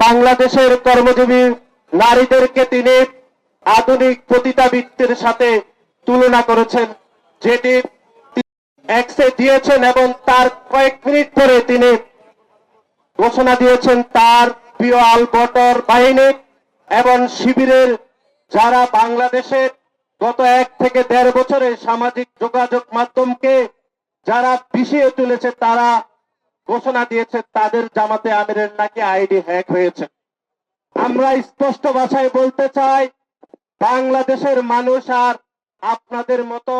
বাংলাদেশের কর্মজীবী নারীদেরকে তিনি আধুনিক পতিতাবৃত্তির সাথে তুলনা করেছেন, যেটি এক্সে দিয়েছেন এবং তার কয়েক মিনিট পরে তিনি ঘোষণা দিয়েছেন তার প্রিয় আলবটর বাহিনী এবং শিবিরের যারা বাংলাদেশের গত 1 থেকে 1.5 বছরে সামাজিক যোগাযোগ মাধ্যমকে যারা বিষিয়ে তুলেছে তারা ঘোষণা দিয়েছে তাদের জামাতে আমিরের নাকি আইডি হ্যাক হয়েছে। আমরা স্পষ্ট ভাষায় বলতে চাই, বাংলাদেশের মানুষ আর আপনাদের মতো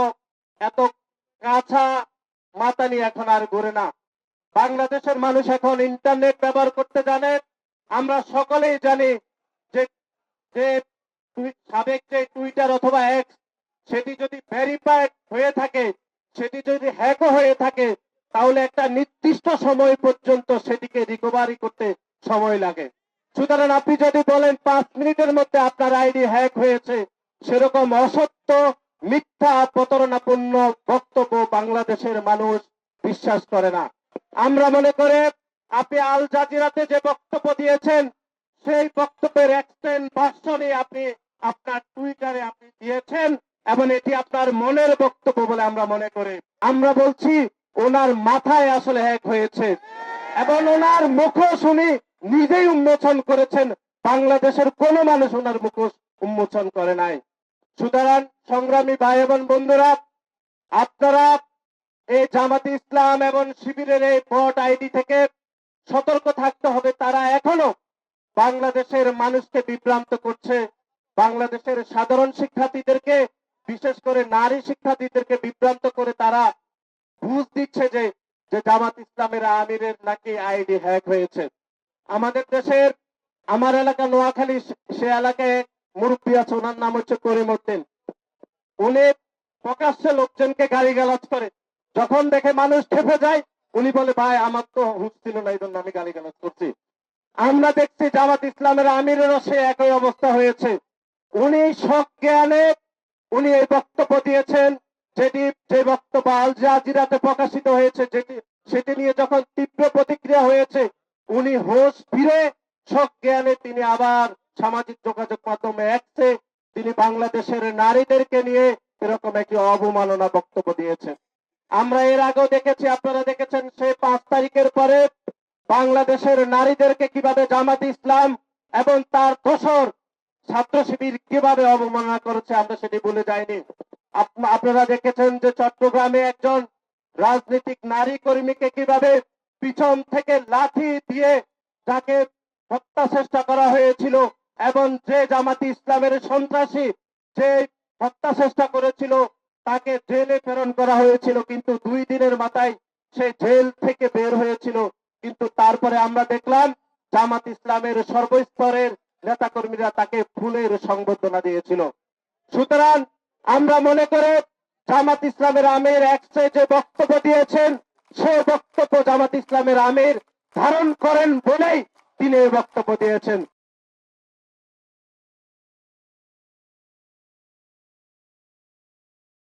এত কাঁচা মাথা নিয়ে এখন আর ঘুরে না। বাংলাদেশের মানুষ এখন ইন্টারনেট ব্যবহার করতে জানে। আমরা সকলেই জানি যে সাবেক যে টুইটার অথবা এক্স সেটি যদি ভেরিফাইড হয়ে থাকে, সেটি যদি হ্যাকও হয়ে থাকে, তাহলে একটা নির্দিষ্ট সময় পর্যন্ত সেটিকে রিকভারি করতে সময় লাগে। সুতরাং আপনি যদি বলেন 5 মিনিটের মধ্যে আপনার আইডি হ্যাক হয়েছে, সেরকম অসত্য মিথ্যা প্রতারণাপূর্ণ বক্তব্য বাংলাদেশের মানুষ বিশ্বাস করে না। আমরা মনে করে আপনি আল জাজিরাতে যে বক্তব্য দিয়েছেন সেই বক্তব্যের এক্সটেন্ড ভার্সনই আপনি আপনার টুইটারে আপনি দিয়েছেন এবং এটি আপনার মনের বক্তব্য বলে আমরা মনে করি। আমরা বলছি ওনার মাথায় আসলে হ্যাক হয়েছে এবং ওনার মুখোশ উনি নিজেই উন্মোচন করেছেন। বাংলাদেশের কোন মানুষ ওনার মুখোশ উন্মোচন করে নাই। সুতরাং সংগ্রামী ভাই এবং বন্ধুরা, আপনারা এই জামাতে ইসলাম এবং শিবিরের এই ভোট আইডি থেকে সতর্ক থাকতে হবে। তারা এখনো বাংলাদেশের মানুষকে বিভ্রান্ত করছে, বাংলাদেশের সাধারণ শিক্ষার্থীদেরকে বিশেষ করে নারী শিক্ষার্থীদেরকে বিভ্রান্ত করে তারা বুঝ দিচ্ছে যে জামাত ইসলামের আমিরের নাকি আইডি হ্যাক হয়েছে। আমাদের দেশের আমার এলাকা নোয়াখালী, সে এলাকায় মুরব্বী আছে, ওনার নাম হচ্ছে করিম উদ্দিন। উনি প্রকাশ্যে লোকজনকে গালিগালাজ করে, যখন দেখে মানুষ খেপে যায় উনি বলে ভাই আমার তো হুঁশ ছিল না, এই জন্য আমি গালিগালাজ করছি। আমরা দেখছি জামাত ইসলামের আমিরেরও সে একই অবস্থা হয়েছে। উনি সজ্ঞানে উনি এই বক্তব্য দিয়েছেন, যে বক্তব্য আল জাজিরাতে প্রকাশিত হয়েছে, সেটি নিয়ে যখন তীব্র প্রতিক্রিয়া হয়েছে উনি হোশ ফিরে সজ্ঞানে তিনি আবার সামাজিক যোগাযোগ মাধ্যমে এক্সে তিনি বাংলাদেশের নারীদেরকে নিয়ে এরকম একটি অবমাননা বক্তব্য দিয়েছেন। আমরা এর আগেও দেখেছি, আপনারা দেখেছেন সে 5 তারিখের পরে বাংলাদেশের নারীদেরকে কিভাবে জামাত ইসলাম এবং তার দোসর ছাত্র শিবির কিভাবে অবমাননা করেছে, আমরা সেটি ভুলে যাইনি। আপনারা দেখেছেন যে চট্টগ্রামে একজন রাজনৈতিক নারী কর্মীকে কিভাবে পিছন থেকে লাঠি দিয়ে তাকে হত্যা চেষ্টা করা হয়েছিল এবং যে জামাতি ইসলামের সন্ত্রাসী যে হত্যা চেষ্টা করেছিল তাকে জেলে প্রেরণ করা হয়েছিল, কিন্তু 2 দিনের মাথায় সে জেল থেকে বের হয়েছিল। কিন্তু তারপরে আমরা দেখলাম জামাত ইসলামের সর্বস্তরের নেতাকর্মীরা তাকে ফুলের সংবর্ধনা দিয়েছিল। সুতরাং আমরা মনে করে জামাত ইসলামের আমির এক্সে যে বক্তব্য দিয়েছেন সে বক্তব্য জামাত ইসলামের আমির ধারণ করেন বলেই তিনি এই বক্তব্য দিয়েছেন।